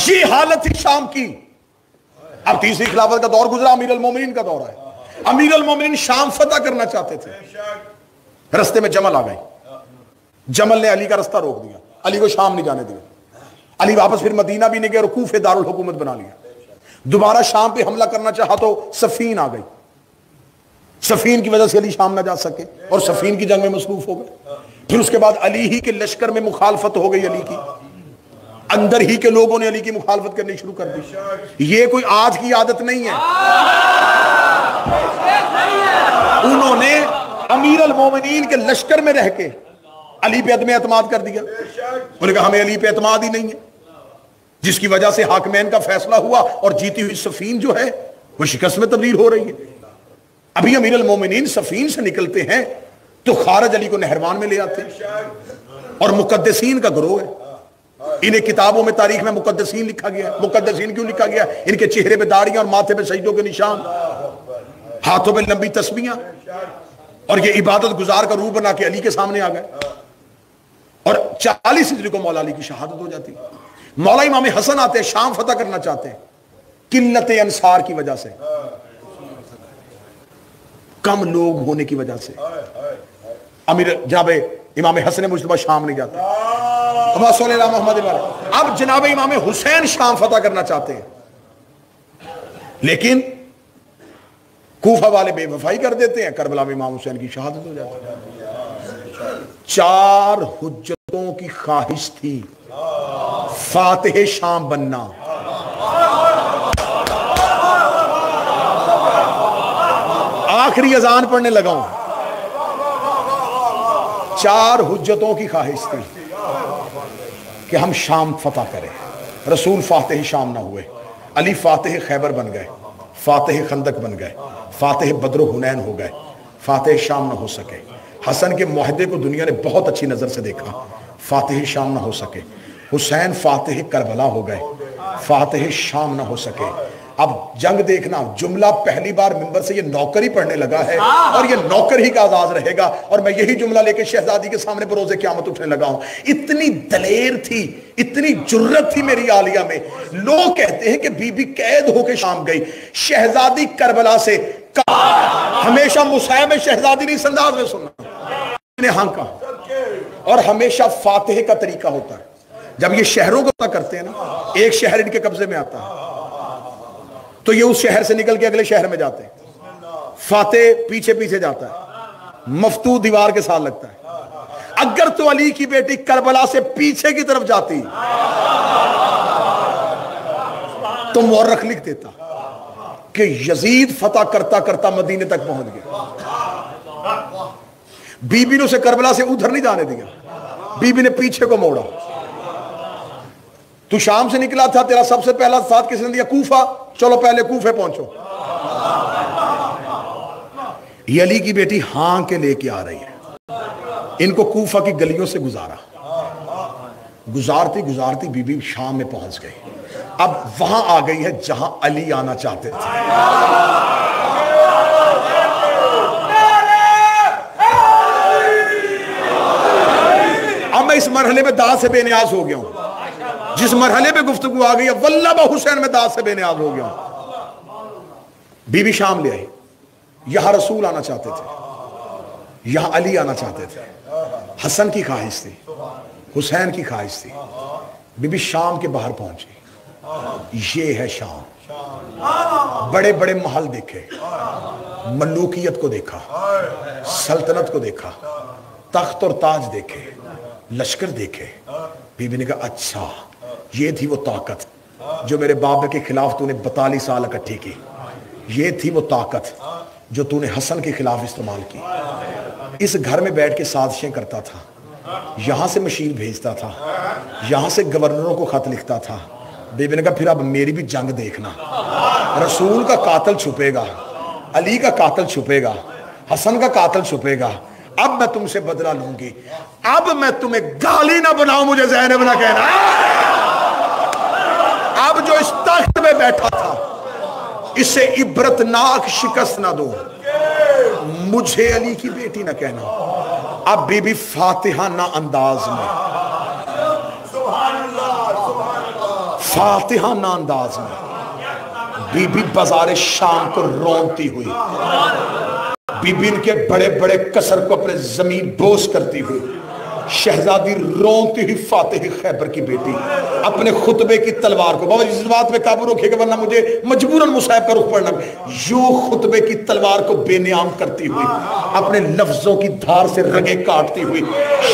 یہ حالت تھی شام کی. اب تیسری خلافت کا دور گزرا، امیر المومنین کا دور ہے. امیر المومنین شام فتح کرنا چاہتے تھے. رستے میں جمل آ گئی. جمل نے علی کا رستہ روک دیا، علی کو شام نہیں جانے دیا. علی واپس پھر مدینہ بھی نہیں گئے اور کوفہ دارالحکومت بنا لیا. دوبارہ شام پہ حملہ کرنا چاہا تو صفین آ گئی. صفین کی وجہ سے علی شام نہ جا سکے اور صفین کی جنگ میں مصروف ہو گئے. پھر اس کے بعد علی ہی کے لشکر میں مخالفت ہو گئی. علی کی اندر ہی کے لوگوں نے علی کی مخالفت کرنی شروع کر دی. یہ کوئی آج کی عادت نہیں ہے. انہوں نے امیر المومنین کے لشکر میں رہ کے علی پہ عدم اعتماد کر دیا. انہوں نے کہا ہمیں علی پہ اعتماد ہی نہیں ہے، جس کی وجہ سے حاکمین کا فیصلہ ہوا اور جیتی ہوئی صفین جو ہے وہ شکست میں تبدیل ہو رہی ہے. ابھی امیر المومنین صفین سے نکلتے ہیں تو خارج علی کو نہروان میں لے آتے ہیں اور مقدسین کا گروہ ہے. انہیں کتابوں میں تاریخ میں مقدسین لکھا گیا. مقدسین کیوں لکھا گیا؟ ان کے چہرے پہ داڑیاں اور ماتھے پہ سجدوں کے نشان، ہاتھوں پہ لمبی تسبیحاں، اور یہ عبادت گزار کا روح بنا کے علی کے سامنے آ گئے. اور 40 ہجری کو مولا علی کی شہادت ہو جاتی. مولا امام حسن آتے ہیں، شام فتح کرنا چاہتے ہیں. قلت انصار کی وجہ سے، کم لوگ ہونے کی وجہ سے امیر جناب امام حسن مجتبی شام نہیں جاتے. صلی اللہ محمد. اب جناب امام حسین شام فتح کرنا چاہتے ہیں، لیکن کوفہ والے بے وفائی کر دیتے ہیں. کربلا میں امام حسین کی شہادت ہو جاتی ہے. 4 حجتوں کی خواہش تھی فاتح شام بننا. آخری اذان پڑھنے لگا ہوں. 4 حجتوں کی خواہش تھی کہ ہم شام فتح کریں. رسول فاتح شام نہ ہوئے، علی فاتح خیبر بن گئے، فاتح خندق بن گئے، فاتح بدر و حنین ہو گئے، فاتح شام نہ ہو سکے. حسن کے معاہدے کو دنیا نے بہت اچھی نظر سے دیکھا، فاتح شام نہ ہو سکے. حسین فاتح کربلا ہو گئے، فاتح شام نہ ہو سکے. اب جنگ دیکھنا، جملہ پہلی بار منبر سے یہ نوکر ہی پڑھنے لگا ہے اور یہ نوکر ہی کا آزاد رہے گا، اور میں یہی جملہ لے کے شہزادی کے سامنے بروز قیامت اٹھنے لگا ہوں۔ اتنی دلیر تھی، اتنی جرت تھی میری عالیہ میں۔ لوگ کہتے ہیں کہ بی بی قید ہو کے شام گئی، شہزادی کربلا سے ہمیشہ مصیب شہزادی نہیں اس انداز میں سننا، ہاں کا، اور ہمیشہ فاتح کا طریقہ ہوتا ہے، جب یہ شہروں کو پتہ کرتے ہیں نا، ایک شہر ان کے قبضے میں آتا ہے تو یہ اس شہر سے نکل کے اگلے شہر میں جاتے ہیں، فاتح پیچھے پیچھے جاتا ہے، مفتوح دیوار کے ساتھ لگتا ہے۔ اگر تو علی کی بیٹی کربلا سے پیچھے کی طرف جاتی تو مورخ لکھ دیتا کہ یزید فتح کرتا کرتا مدینے تک پہنچ گیا۔ بی بی نے اسے کربلا سے ادھر نہیں جانے دیا، بی بی نے پیچھے کو موڑا۔ تو شام سے نکلا تھا، تیرا سب سے پہلا ساتھ کس نے دیا؟ کوفہ، چلو پہلے کوفے پہنچو۔ یہ علی کی بیٹی ہاں کے لے کے آ رہی ہے، ان کو کوفہ کی گلیوں سے گزارا، گزارتی گزارتی بی بی شام میں پہنچ گئی۔ اب وہاں آ گئی ہے جہاں علی آنا چاہتے تھے۔ اب میں اس مرحلے میں داغ سے بے نیاز ہو گیا ہوں، جس مرحلے پہ گفتگو آ گئی ہے واللہ با حسین میں داغ سے بے نیاز ہو گیا ہوں۔ بی بی شام لے آئی، یہاں رسول آنا چاہتے تھے، یہاں علی آنا چاہتے تھے، حسن کی خواہش تھی، حسین کی خواہش تھی۔ بی بی شام کے باہر پہنچی، یہ ہے شام۔ بڑے بڑے محل دیکھے، ملوکیت کو دیکھا، سلطنت کو دیکھا، تخت اور تاج دیکھے، لشکر دیکھے۔ بی بی نے کہا اچھا یہ تھی وہ طاقت جو میرے بابا کے خلاف تو نے 42 سال اکٹھی کی، یہ تھی وہ طاقت جو تو نے حسن کے خلاف استعمال کی۔ اس گھر میں بیٹھ کے سازشیں کرتا تھا، یہاں سے مشیر بھیجتا تھا، یہاں سے گورنروں کو خط لکھتا تھا۔ بی بی نے کہا پھر اب میری بھی جنگ دیکھنا، رسول کا قاتل چھپے گا، علی کا قاتل چھپے گا، حسن کا قاتل چھپے گا، اب میں تم سے بدلہ لوں گی، اب میں تمہیں گالی نہ بناؤں، مجھے زینب نہ کہنا۔ اب جو اس تخت میں بیٹھا تھا اسے عبرتناک شکست نہ دو، مجھے علی کی بیٹی نہ کہنا۔ اب بی بی فاتحانہ انداز میں، فاتحانہ انداز میں بی بی بازار شام کو رونتی ہوئی، بی بی ان کے بڑے بڑے قصر کو اپنے زمین بوس کرتی ہوئی، شہزادی رونتی ہوئی فاتح خیبر کی بیٹی اپنے خطبے کی تلوار کو، بابا جس بات پہ قابو رکھے گا ورنہ مجھے مجبوراً مصاحب کا رخ پڑنا، یوں خطبے کی تلوار کو بے نیام کرتی ہوئی، اپنے لفظوں کی دھار سے رگیں کاٹتی ہوئی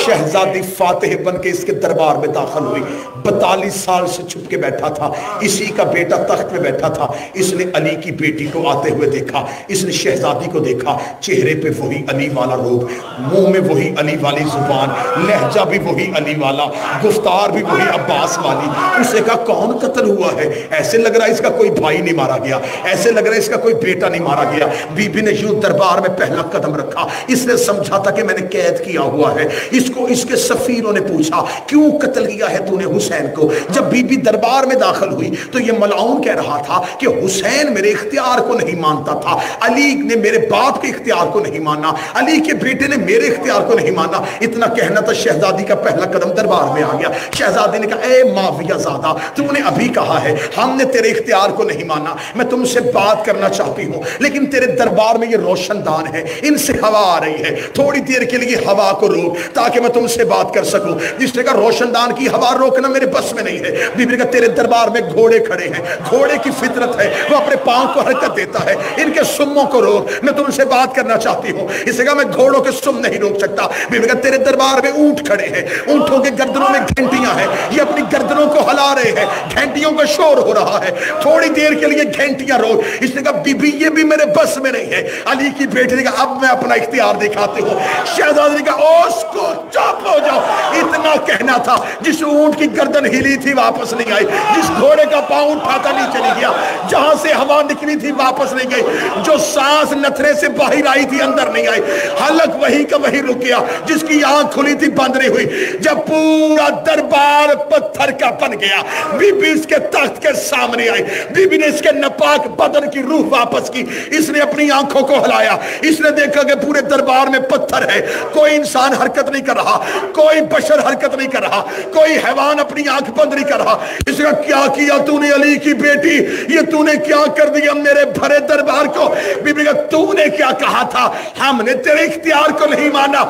شہزادی فاتح بن کے اس کے دربار میں داخل ہوئی۔ 42 سال سے چھپ کے بیٹھا تھا، اسی کا بیٹا تخت میں بیٹھا تھا، اس نے علی کی بیٹی کو آتے ہوئے دیکھا، اس نے شہزادی کو دیکھا، چہرے پہ وہی علی والا روپ، منہ میں وہی علی والی زبان، لہجہ بھی وہی علی والا، گفتار بھی وہی عباس والی۔ اسے کہا کون قتل ہوا ہے؟ ایسے لگ رہا ہے اس کا کوئی بھائی نہیں مارا گیا، ایسے لگ رہا ہے اس کا کوئی بیٹا نہیں مارا گیا۔ بی بی نے یوں دربار میں پہلا قدم رکھا، اس نے سمجھا تھا کہ میں نے قید کیا ہوا ہے۔ اس کو اس کے سفیروں نے پوچھا کیوں قتل کیا ہے تو نے حسین کو؟ جب بی بی دربار میں داخل ہوئی تو یہ ملعون کہہ رہا تھا کہ حسین میرے اختیار کو نہیں مانتا تھا، علی نے میرے باپ کے اختیار کو نہیں مانا، علی کے بیٹے نے میرے اختیار کو نہیں مانا۔ اتنا کہنا تھا، شہزادی کا پہلا قدم دربار میں آ گیا۔ شہزادی نے کہا اے معاویہ زادہ، تم نے ابھی کہا ہے ہم نے تیرے اختیار کو نہیں مانا، میں تم سے بات کرنا چاہتی ہوں لیکن تیرے دربار میں یہ روشن دان ہے، ان سے ہوا آ رہی ہے، تھوڑی دیر کے لیے ہوا کو روک تاکہ میں تم سے بات کر سکوں۔ جس نے کہا روشن دان کی ہوا روکنا میرے بس میں نہیں ہے۔ بی بی نے کہا تیرے دربار میں گھوڑے کھڑے ہیں، گھوڑے کی فطرت ہے، وہ اپنے پاؤں کو حرکت دیتا ہے، ان کے سموں کو روک، میں تم سے بات کرنا چاہتی ہوں۔ اس نے کہا میں گھوڑوں کے سم نہیں روک سکتا۔ بی بی نے کہا تیرے دربار میں اونٹ کھڑے ہیں، اونٹوں کے گردنوں میں گھنٹیاں ہیں، یہ اپنی گردنوں کو ہلا رہے ہیں، گھنٹیوں کا شور ہو رہا ہے، تھوڑی دیر کے لیے گھنٹیاں روک۔ اس نے کہا بی بی یہ بھی میرے بس میں نہیں ہے۔ علی کی بیٹی نے کہا اب میں اپنا اختیار دکھاتی ہوں۔ شہزادی نے کہا اوس کو چپ ہو جاؤ۔ اتنا کہنا تھا، جس اونٹ کی گردن ہلی تھی واپس نہیں آئی، جس گھوڑے کا پاؤں اٹھاتا نہیں چلی گیا، جہاں سے ہوا نکلی تھی واپس نہیں گئی، جو سانس نتھرے سے باہر آئی تھی اندر نہیں آئی، حلق وہی کا وہی رک گیا، جس کی آنکھ کھلی تھی بند نہیں ہوئی. جب پورا دربار پتھر کا بن گیا, بی بی اس کے تخت کے سامنے آئی. بی بی نے اس کے ناپاک بدن کی روح واپس کی. اس نے اپنی آنکھوں کو ہلایا, اس نے دیکھا کہ پورے دربار میں پتھر ہے, کوئی انسان حرکت نہیں کر رہا, کوئی بشر حرکت نہیں کر رہا, کوئی حیوان اپنی آنکھ بند نہیں کر رہا. اس نے کیا کیا تو نے علی کی بیٹی, یہ تو نے کیا کر دیا میرے بھرے دربار کو. بی بی کہا تو نے کیا کہا تھا, ہم نے تیرے اختیار کو نہیں مانا.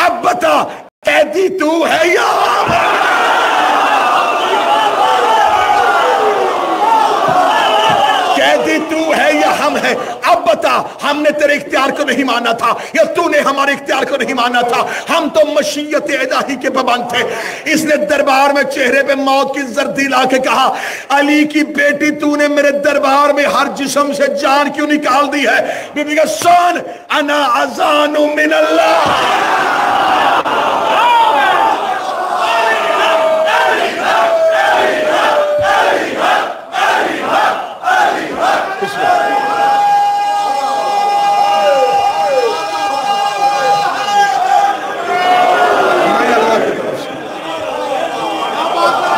اب بتا قیدی تو ہے یا قیدی تو ہے یا ہم ہے؟ اب بتا, ہم نے تیرے اختیار کو نہیں مانا تھا یا تو نے ہمارے اختیار کو نہیں مانا تھا؟ ہم تو مشیت الہی کے پابند تھے. اس نے دربار میں چہرے پہ موت کی زردی لا کے کہا, علی کی بیٹی تو نے میرے دربار میں ہر جسم سے جان کیوں نکال دی ہے؟ بی بی کا سن, انا اذان من اللہ.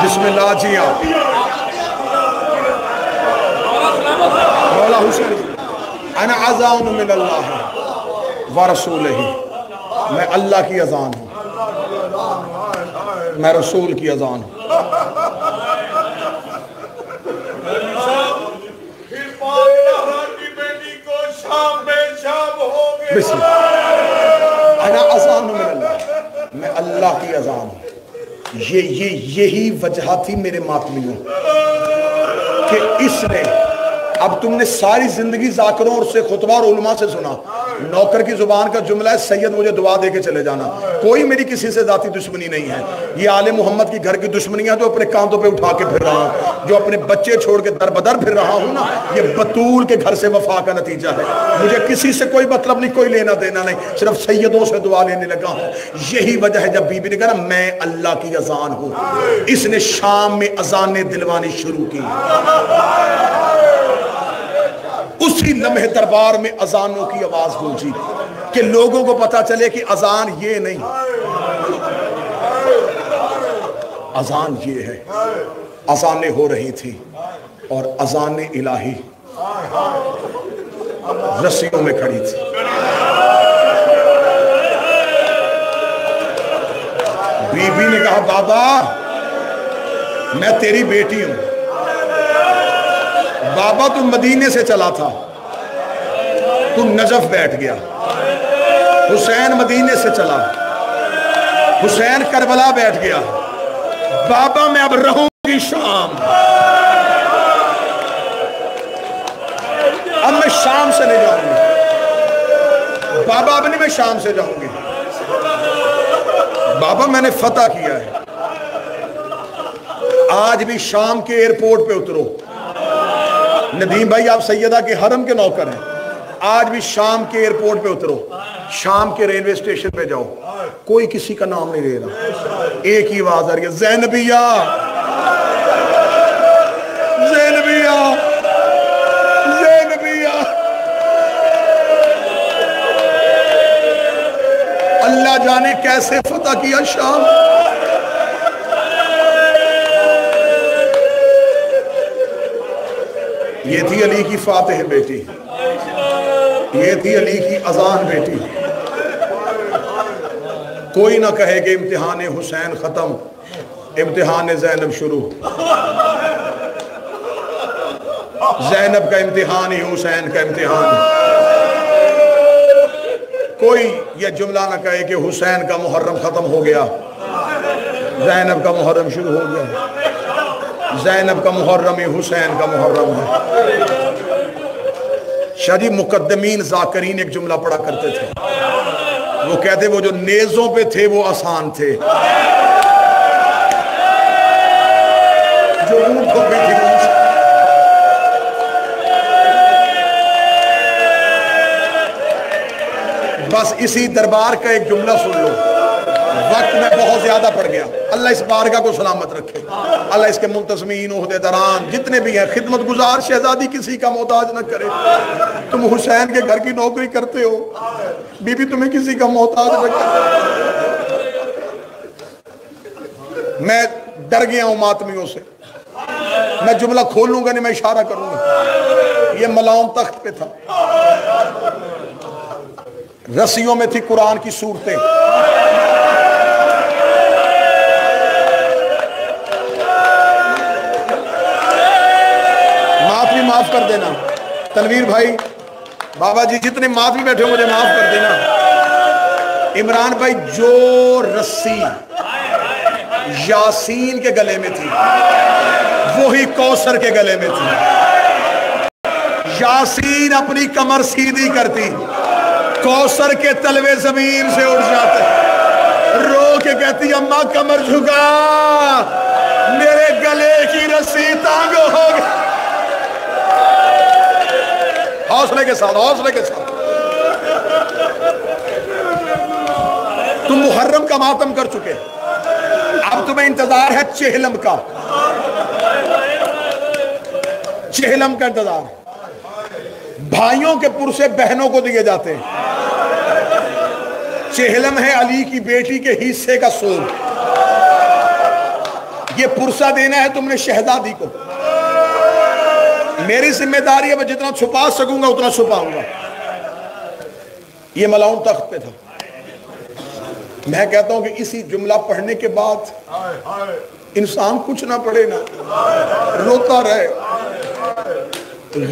بسم اللہ جی. آپ مولا حسین, انا اذان من اللہ ورسولہ, میں اللہ کی اذان ہوں, میں رسول کی اذان ہوں. بسم اللہ, انا اذان من اللہ, میں اللہ کی اذان ہوں. یہی وجہ تھی میرے ماتمیوں کہ اس نے, اب تم نے ساری زندگی ذاکروں اور سے خطبہ اور علماء سے سنا, نوکر کی زبان کا جملہ ہے سید مجھے دعا دے کے چلے جانا. کوئی میری کسی سے ذاتی دشمنی نہیں ہے. یہ آل محمد کی گھر کی دشمنیاں جو اپنے کاندھوں پہ اٹھا کے پھر رہا ہوں, جو اپنے بچے چھوڑ کے در بدر پھر رہا ہوں نا, یہ بطول کے گھر سے وفا کا نتیجہ ہے. مجھے کسی سے کوئی مطلب نہیں, کوئی لینا دینا نہیں, صرف سیدوں سے دعا لینے لگا ہوں. یہی وجہ ہے جب بی بی نے کہا نا میں اللہ کی اذان ہوں, اس نے شام میں اذانیں دلوانی شروع کی. اسی لمحے دربار میں اذانوں کی آواز گونجی کہ لوگوں کو پتا چلے کہ اذان یہ نہیں, اذان یہ ہے. اذانیں ہو رہی تھی اور اذان الہی رسیوں میں کھڑی تھی. بی بی نے کہا بابا میں تیری بیٹی ہوں. بابا تو مدینے سے چلا تھا, تو نجف بیٹھ گیا. حسین مدینے سے چلا, حسین کربلا بیٹھ گیا. بابا میں اب رہوں گی شام, اب میں شام سے نہیں جاؤں گی. بابا اب نہیں میں شام سے جاؤں گی. بابا میں نے فتح کیا ہے. آج بھی شام کے ایئرپورٹ پہ اترو. ندیم بھائی آپ سیدہ کے حرم کے نوکر ہیں, آج بھی شام کے ایئرپورٹ پہ اترو, شام کے ریلوے اسٹیشن پہ جاؤ, کوئی کسی کا نام نہیں لے رہا, ایک ہی آواز آ رہی ہے زینبیہ زینبیہ زینبیہ. اللہ جانے کیسے فتح کیا شام. یہ تھی علی کی فاتح بیٹی, یہ تھی علی کی اذان بیٹی. کوئی نہ کہے کہ امتحان حسین ختم, امتحان زینب شروع. زینب کا امتحان ہی حسین کا امتحان. کوئی یہ جملہ نہ کہے کہ حسین کا محرم ختم ہو گیا, زینب کا محرم شروع ہو گیا. زینب کا محرم ہی حسین کا محرم ہے. شاہ جی مقدمین ذاکرین ایک جملہ پڑھا کرتے تھے, وہ کہتے وہ جو نیزوں پہ تھے وہ آسان تھے, جو اونٹوں پہ تھے بس اسی دربار کا ایک جملہ سن لو. وقت میں بہت زیادہ پڑ گیا. اللہ اس بارگاہ کو سلامت رکھے. اللہ اس کے منتظمین عہدیداران جتنے بھی ہیں, خدمت گزار شہزادی کسی کا محتاج نہ کرے. تم حسین کے گھر کی نوکری کرتے ہو, بی بی تمہیں کسی کا محتاج نہ کرے. میں ڈر گیا ہوں ماتمیوں سے، میں جملہ کھولوں گا نہیں، میں اشارہ کروں گا۔ یہ ملاؤن تخت پہ تھا، رسیوں میں تھی قرآن کی صورتیں، ماتمی معاف کر دینا، تنویر بھائی، بابا جی، جتنے ماتمی بیٹھے ہو مجھے معاف کر دینا۔ عمران بھائی، جو رسی یاسین کے گلے میں تھی وہی کوثر کے گلے میں تھی۔ یاسین اپنی کمر سیدھی کرتی، کوثر کے تلوے زمین سے اڑ جاتے، رو کے کہتی اماں کمر جھکا، میرے گلے کی رسی تانگ ہو گئی۔ حوصلے کے ساتھ، حوصلے کے ساتھ۔ تم محرم کا ماتم کر چکے، اب تمہیں انتظار ہے چہلم کا، چہلم کا انتظار۔ بھائیوں کے پرسے بہنوں کو دیے جاتے ہیں، چہلم ہے علی کی بیٹی کے حصے کا سود، یہ پرسہ دینا ہے تم نے شہزادی کو۔ میری ذمہ داری ہے، میں جتنا چھپا سکوں گا اتنا چھپاؤں گا۔ یہ ملاؤن تخت پہ تھا۔ میں کہتا ہوں کہ اسی جملہ پڑھنے کے بعد انسان کچھ نہ پڑھے نا، روتا رہے۔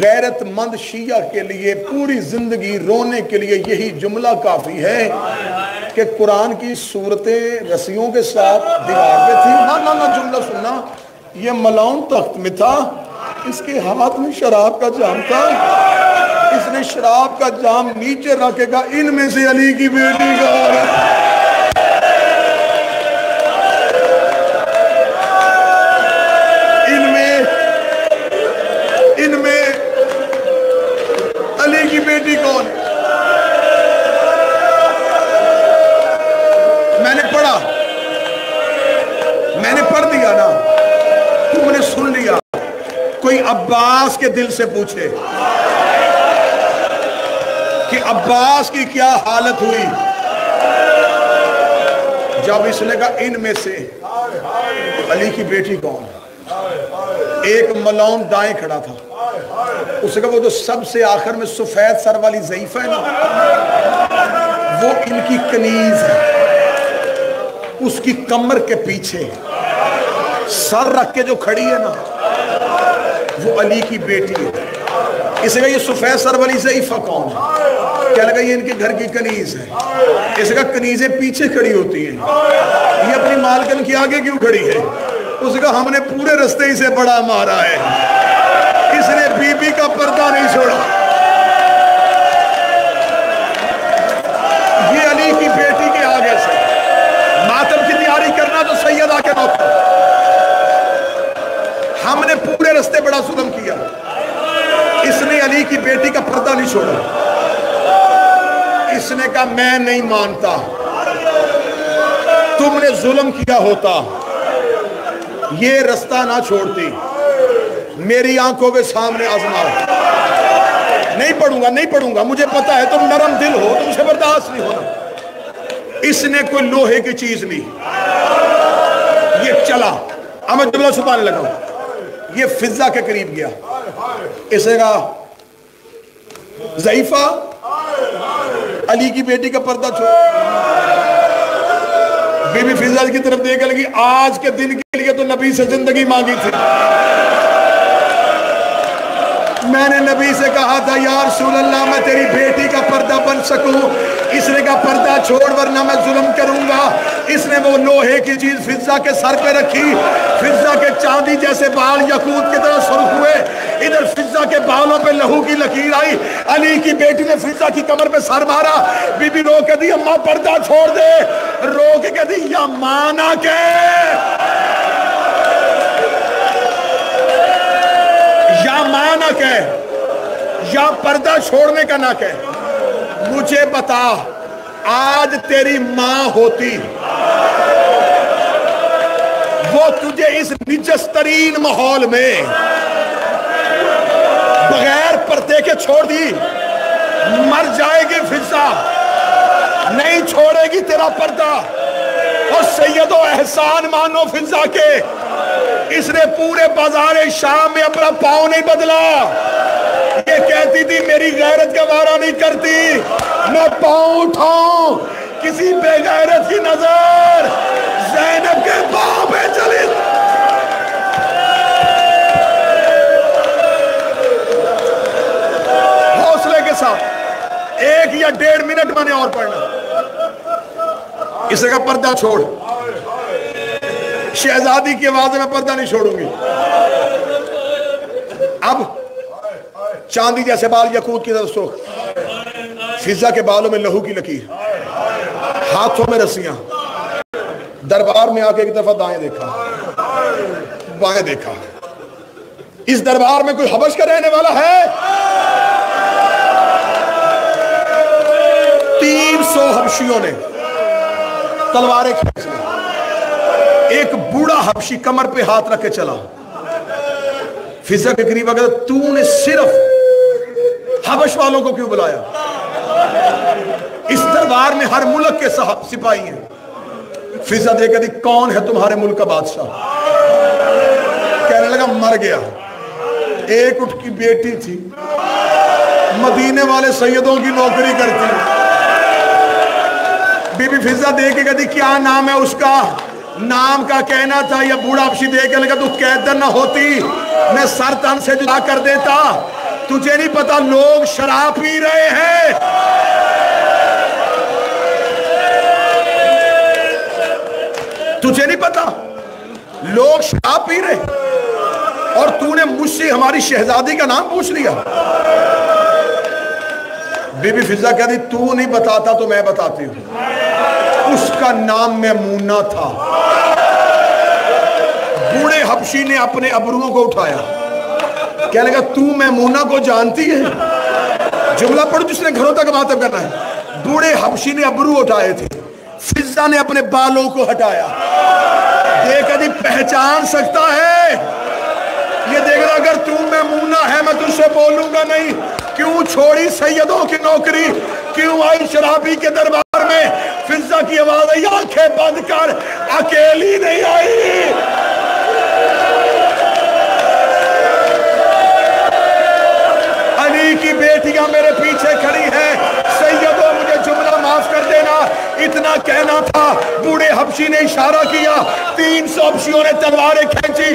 غیرت مند شیعہ کے لیے پوری زندگی رونے کے لیے یہی جملہ کافی ہے کہ قرآن کی صورتیں رسیوں کے ساتھ دیوار پہ تھی۔ نہ جملہ سننا، یہ ملاؤن تخت میں تھا، اس کے ہاتھ میں شراب کا جام تھا، اس نے شراب کا جام نیچے رکھے گا، ان میں سے علی کی بیٹی کا ان میں علی کی بیٹی کون؟ میں نے پڑھ دیا نا، تم نے سن لیا۔ کوئی عباس کے دل سے پوچھے کہ عباس کی کیا حالت ہوئی جب اس نے کہا ان میں سے علی کی بیٹی کون؟ ایک ملاؤن دائیں کھڑا تھا، اس نے کہا وہ جو سب سے آخر میں سفید سر والی ضعیفہ ہے نا، وہ ان کی کنیز ہے، اس کی کمر کے پیچھے سر رکھ کے جو کھڑی ہے نا وہ علی کی بیٹی ہے۔ اس نے کہا یہ سفید سر والی ضعیفہ کون ہے؟ کیا لگا یہ ان کے گھر کی کنیز ہے۔ اس نے کہا کنیزیں پیچھے کھڑی ہوتی ہیں، یہ اپنی مالکن کی آگے کیوں کھڑی ہے؟ اس نے کہا ہم نے پورے رستے ہی سے بڑا مارا ہے، اس نے بی بی کا پردہ نہیں چھوڑا۔ یہ علی کی بیٹی کے آگے سے ماتم کی تیاری کرنا تو سیدہ کے موقع، ہم نے پورے رستے بڑا ظلم کیا، اس نے علی کی بیٹی کا پردہ نہیں چھوڑا۔ اس نے کہا میں نہیں مانتا، تم نے ظلم کیا ہوتا یہ رستہ نہ چھوڑتی، میری آنکھوں کے سامنے آزماؤ۔ نہیں پڑھوں گا، مجھے پتا ہے تم نرم دل ہو، تم سے برداشت نہیں ہونا۔ اس نے کوئی لوہے کی چیز لی، یہ چلا، اب میں جملہ چھپانے لگا ہوں۔ یہ فضہ کے قریب گیا، اس نے کہا ضعیفہ علی کی بیٹی کا پردہ چھوڑ۔ بی بی فضہ کی طرف دیکھنے لگی، آج کے دن کے لیے تو نبی سے زندگی مانگی تھی، میں نے نبی سے کہا تھا یا رسول اللہ میں تیری بیٹی کا پردہ بن سکوں، اس نے کہا پردہ چھوڑ ورنہ میں ظلم کروں گا۔ اس نے وہ لوہے کی چیز فضہ کے سر پہ رکھی، فضہ کے چاندی جیسے بال یاقوت کی طرح سرخ ہوئے، ادھر فضہ کے بالوں پہ لہو کی لکیر آئی۔ علی کی بیٹی نے فضہ کی کمر پہ سر مارا، بی بی رو کے دی اماں پردہ چھوڑ دے، رو کے کہہ دی یا ماں نہ کہہ، یا ماں نہ کہہ، یا پردہ چھوڑنے کا نہ کہہ، مجھے بتا آج تیری ماں ہوتی وہ تجھے اس نجس ترین ماحول میں بغیر پردے کے چھوڑ دی، مر جائے گی فضہ، نہیں چھوڑے گی تیرا پردہ۔ اور سید و احسان مانو فضا کے، اس نے پورے بازار شام میں اپنا پاؤں نہیں بدلا. یہ کہتی تھی میری غیرت کا وارہ نہیں کرتی، میں پاؤں اٹھاؤں کسی بے غیرت کی نظر زینب کے پاؤں پہ چلی. حوصلے کے ساتھ 1 یا 1.5 منٹ میں نے اور پڑھنا. اس کا پردہ چھوڑ، شہزادی کی آواز میں پردہ نہیں چھوڑوں گی. اب چاندی جیسے بال یاقوت کی طرح سرخ، فضا کے بالوں میں لہو کی لکیر، ہاتھوں میں رسیاں. دربار میں آ کے ایک دفعہ دائیں دیکھا بائیں دیکھا. اس دربار میں کوئی حبش کا رہنے والا ہے؟ 300 حبشیوں نے تلواریں کھینچ لی. ایک بوڑھا حبشی کمر پہ ہاتھ رکھ کے چلا. فضا کے قریب اگر تو نے صرف حبش والوں کو کیوں بلایا؟ اس دربار میں ہر ملک کے سپاہی ہیں. فضا دیکھ دی کون ہے تمہارے ملک کا بادشاہ؟ کہنے لگا مر گیا. ایک اٹھ کی بیٹی تھی، مدینے والے سیدوں کی نوکری کرتی. بی بی فضا دیکھ کے کہتی کیا نام ہے اس کا؟ نام کا کہنا تھا. یا بوڑھا حبشی دیکھ کے لگا تو قیدر نہ ہوتی میں سر تن سے جدا کر دیتا. تجھے نہیں پتا لوگ شراب پی رہے ہیں. تجھے نہیں پتا لوگ شراب پی رہے اور تو نے مجھ سے ہماری شہزادی کا نام پوچھ لیا. بی بی فضا کہتی تو نہیں بتاتا تو میں بتاتی ہوں. اس کا نام میمونہ تھا. بوڑھے حبشی نے اپنے ابروؤں کو اٹھایا. کہنے لگا تو میمونہ کو جانتی ہے؟ جملہ پڑھو جس نے گھروں تک بات کرنا ہے. بوڑھے حبشی نے ابرو اٹھائے تھے، فضا نے اپنے بالوں کو ہٹایا. دیکھا دی پہچان سکتا ہے؟ یہ دیکھنا اگر تو میمونہ ہے میں تجھ سے بولوں گا نہیں. کیوں چھوڑی سیدوں کی نوکری؟ کیوں آئی شرابی کے دربار میں؟ فضا کی آواز آئی آنکھیں بند کر، اکیلی نہیں آئی. علی کی بیٹیاں میرے پیچھے کھڑی ہیں. سیدوں مجھے جملہ معاف کر دینا، اتنا کہنا تھا. بوڑھے حبشی نے اشارہ کیا. 300 حبشیوں نے تلواریں کھینچی،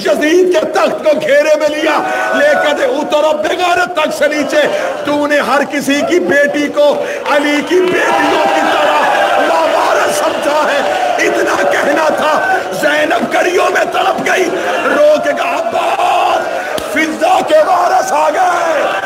یزید کے تخت کو گھیرے میں لیا. لے کر اترو بغیرت تک سے نیچے. تو نے ہر کسی کی بیٹی کو علی کی بیٹیوں کی طرح لاوارث سمجھا ہے. اتنا کہنا تھا. زینب کڑیوں میں تڑپ گئی، رو کے کہا عباس فضا کے وارث آ گئے.